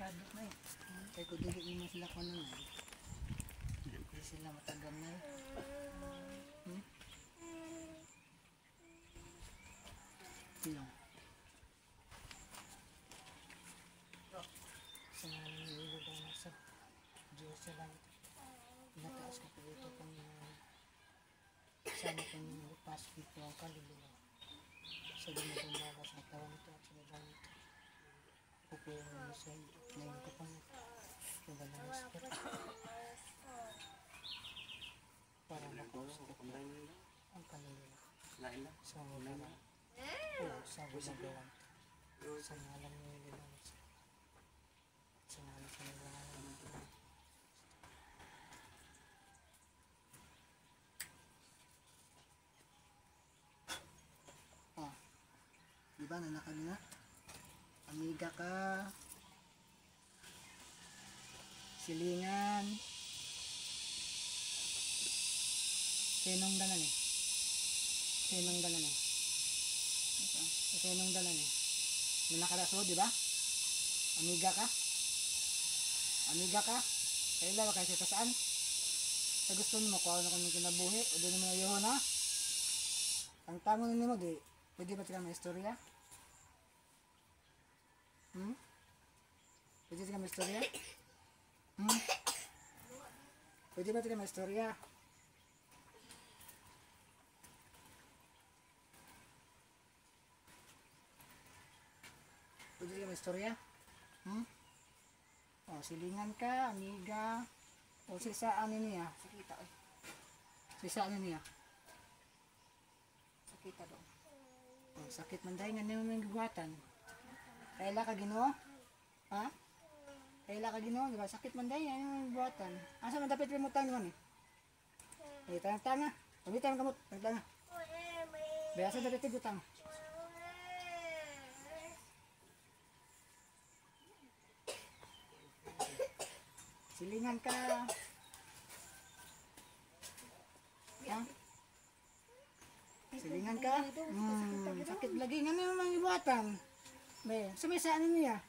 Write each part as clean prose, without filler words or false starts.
delikado na eh. Kaya kung dili mo sila ko na hindi sila matagam na eh. Sino? Sa nilulubang na sa Diyos sa langit. Nataas ko po ito kung sana kung pasok ito ang kaluluwa. Sa dumagong bawas na tawang ito at sa babang ito. Kukuha mo sa ngayon ko pang nabalang espiritu. Para makausap ko ang kaluluwa. Sa wala sa gumagawa sa ngalan mo yung lilang sa ngalan sa nilangan ng Pilipinas. Diba nanakal na? Amiga ka, silingan, sinong dalan eh? Sinong dalan eh? Sinong dalan eh? Nanakalaso, diba? Amiga ka? Amiga ka? Kailan ba kayo sa saan? Sa gusto mo, kung ano kami kinabuhi, o doon mo na yun ha? Ang tangon mo, di, pwede ba sila may istorya? Pwede sila may istorya? Pwede ba sila may istorya? Pwede sila may istorya? O, silingan ka, amiga. O, sisaan niya. Sakita eh. Sisaan niya. Sakita daw. O, sakit man dahil nga naman yung gugatan. Kaila ka Ginoo? Ha? Kaila ka Ginoo? Diba? Sakit man dahil nga yung gugatan. Asa man dapat limutan naman eh? Eh, tanga-tanga. Pamitan kamot. Tanga-tanga. Bayasa dapat igutang. Silingan ka. Ha? Silingan ka? Sakit lagi nga naman yung buhatan. May, sumisaan niya.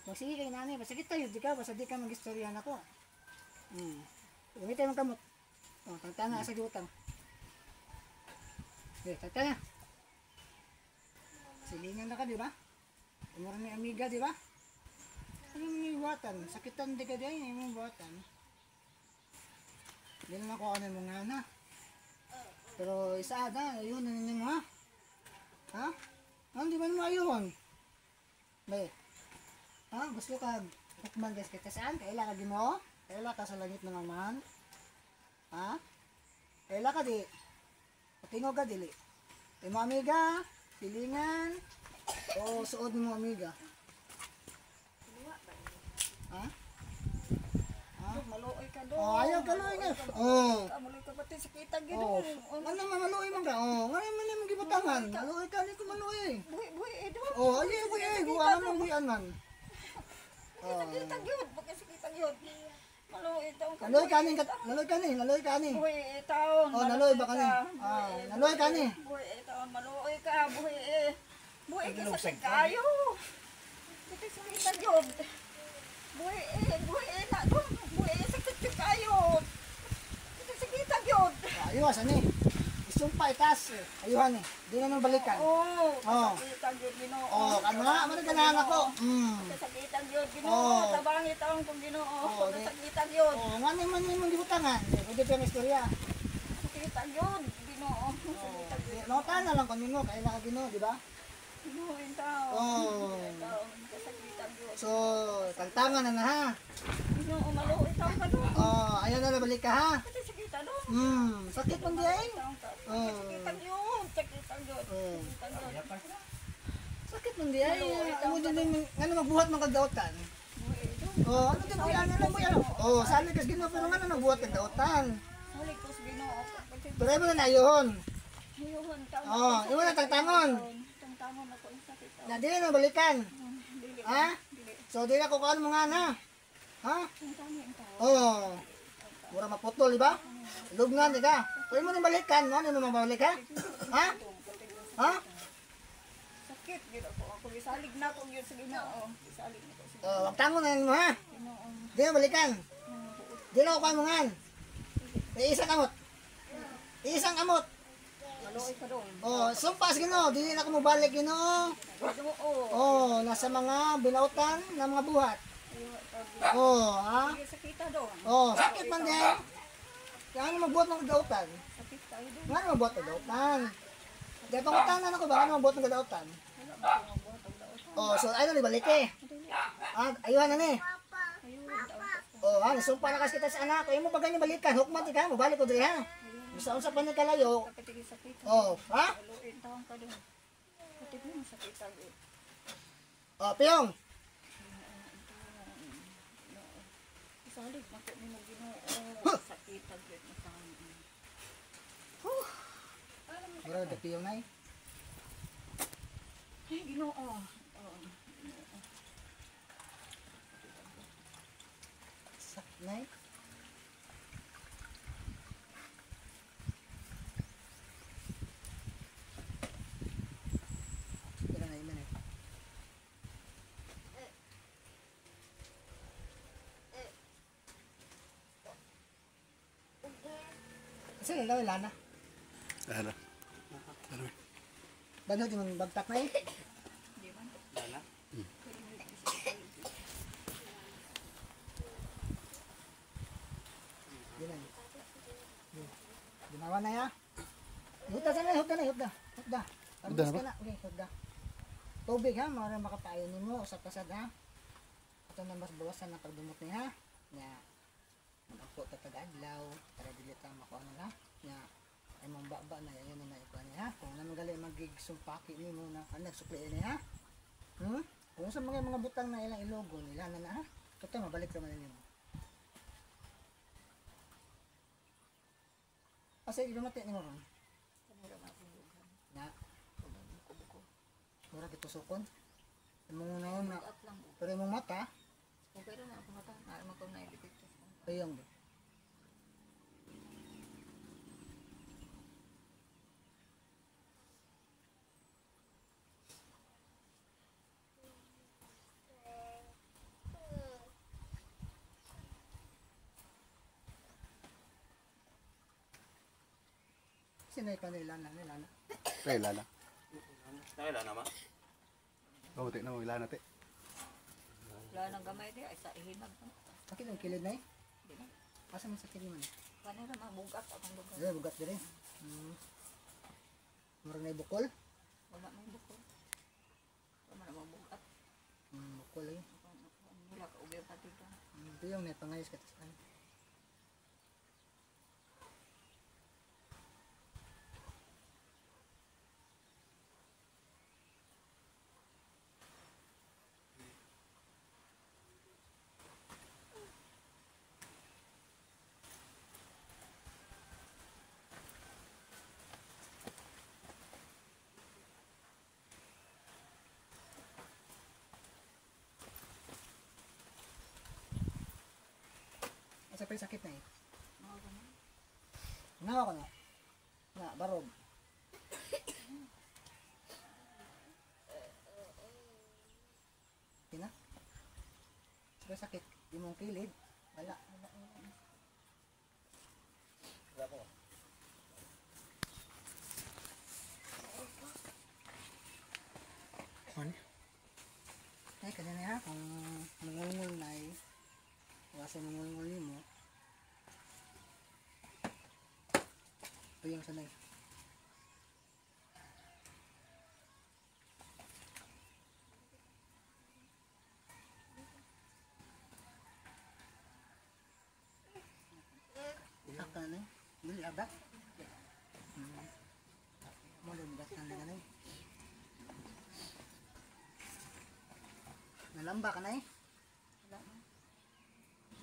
O sige kayo nanay, masakit tayo, di ka, basta di ka mag-istoryan ako. Gamitin mong kamot. O, tagtanga sa gutang. Okay, tagtanga. Silingan na ka, di ba? Umura ni amiga, di ba? Ano yung buhatan? Sakitan di ka dyan, yung buhatan. Hindi naman ako ano yung mga na. Pero isa na, yun na ninyo ha? Ha? Hindi ba naman ayun? Bay, ha? Gusto ka hukman guys kita saan? Kaila ka Ginoo? Kaila ka sa langit ng Aman? Ha? Kaila ka di? Patingog ka dili? Imo amiga? Silingan? O suod mo amiga? Ha? Maluoy ka doon. Oh, ayaw ka luoy nga. Oh. Maluoy ka pati sa kitang Oh. ginoon. Ano maluoy man ka? Oh, ngayon man yung gibutangan. Maluoy ka, hindi ko maluoy. Buhi eh doon. Oh, ayaw ko eh. Buwangan mo buyan man. Sa kitang yun. Bakit sa kitang yun? Maluoy taon ka. Naloy ka ni, naloy ka ni. Buhi taon. Oh, naloy ba ka ni? Ah, naloy ka ni. Buhi taon. Maluoy ka. Buhi ka sa kayo. Bakit sa kitang yun? Buhi na doon. Buhi sa kitang kayo. Bakit sa kitang yun? Ayos, ani. Isumpa itas. Ayuhan ni. Di na nang balikan. Oo. Oh. Kasakitan yun, Ginoo. Oh, ano nga, ano ganahan ako? Kasakitan yun, Ginoo. Oh. Tabangit ang kong Ginoo. Oh, Kasakitan yun. Oh, nga naman yung gibutangan. Pwede pa yung istorya. Kasakitan yun, Ginoo. Kasakitan yun. Notan na lang kung nino, kailan ka Ginoo, di ba? Ginoo, entaw. Oh. Entaw, kasakitan yun. So, tagtangan na ha. Ginoo, malo, entaw ka doon. Oh, ayaw na nabalik ka ha. Kasakitan doon. Sakit man di ay. Kasakitan yun. Kasakitan yun. Oh. Kasakitan yun. Sakit man di ay. Ano din yung, ano magbuhat ng kagdautan? Buhi doon. Oh, ano din buyan na buyan. Oh, sali kas Ginoo pero nga nagbuhat ng kagdautan. Huli ko sa Ginoo. Pero mo na ayun. Ayun, taon. Oh, iwan na tagtangon. Tangtangon ako ang sakit. Na di na balikan. Dili. Ha? So di na kukuhaan mo nga na. Ha? Tangtangon entaw. Oh. Mura maputol, di ba? Lugnan, di ka. Pwede mo rin balikan, no? Ano mo mabalik, ha? Ha? Ha? sakit gid ako gisalig na ko gyud sa Ginoo. Gisalig na ko sa Wag tango na mo ha. Ginoo. Di na balikan. Di na ko kamungan. Isang amot. Isang amot. Maluoy ka doon. Sumpas Ginoo, dili na ko mobalik Ginoo. Ginoo. Nasa mga binautan ng mga buhat. Ha? Sige sakita doon. Sakit man din. Kaya ano magbuhat ng kadautan? Sakit tayo doon. Nga ano magbuhat ng kadautan? Dahil pangutanan ako ba, ano magbuhat ng kadautan? Wala ba ko mabuhat ang daot? So ano, libalik eh. Ayuhan na ni. Ayun, daot. Nasumpa na kasi kita sa anak. Ayaw mo ba ganyan balikan? Hukman ka, mabalik ko dali ha. Sa pa niya kalayo. Kapatid sakit. Ha? Maluoy taon ka doon. Kapatid mo sakit tayo. Piyong. Salig na ko ni mo Ginoo. Sakit tayo na taon. Mura na piyong na eh. Ay, Ginoo. Sakit na eh. Kira na iman eh. Kasi lang wala na. Ano? Banhod yung bagtak na eh. Di man. Yan. Ginawa na ya. Hutda sana, hutda na, hutda. Hutda. Hutda na ba? Ka na. Okay, hutda. Tubig ha, mga makapayon mo, usap-usap ha. Ito na mas bawasan ng pagdumot niya ha. Nga, mag-ako tatag-adlaw, para dili tayo makuha na ha. Nga, ay mong baba na, yun na ikuha niya ha. Kung naman gali mag-sumpaki ni mo na, nagsukli niya ha. Kung sa mga butang na ilang ilogo, nila na ha. Ito, mabalik naman niyo. Kasi ilumati ni mo ron. Na, mura kitusukon. Mong na yun na, At lang. pero mong mata, Okay rin ako mata. Naaram ako na i-detect. ayong ba? Sinay pa nila na. Kaya lala. Kailan naman? Buti na mo ilan natin. Wala nang gamay di. Ay sa ihinag. Sakit ang kilid na eh. Di na. Asa man sakit naman eh. Kanina mabugat akong lugar. Dili, bugat dili. Mura na bukol. Wala may bukol. Wala na mabugat. Bukol eh. Wala ka ubi pati ka. Ito yung pangayos katasan. Asa pa yung sakit na eh. Nawa ko na. Barog. Tina? Asa pa yung sakit? Di mong kilid? Wala. Wala ko. Ano? Ay, kanina ha, kung mangungul na eh. Kasi mangungul mo. Ito yung sanay. Aka na eh. Bili abak. Mo lumbat na nga na eh. Nalamba ka na eh. Wala na.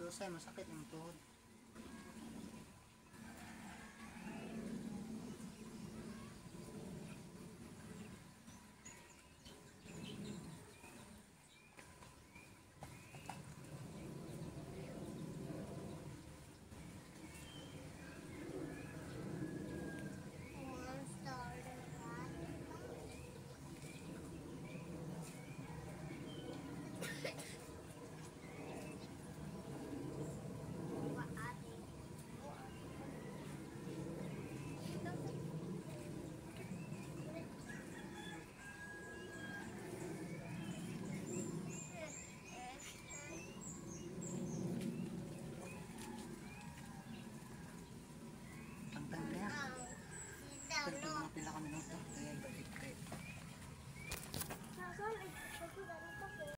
Susay, masakit yung tuhod. pila kami nung ito.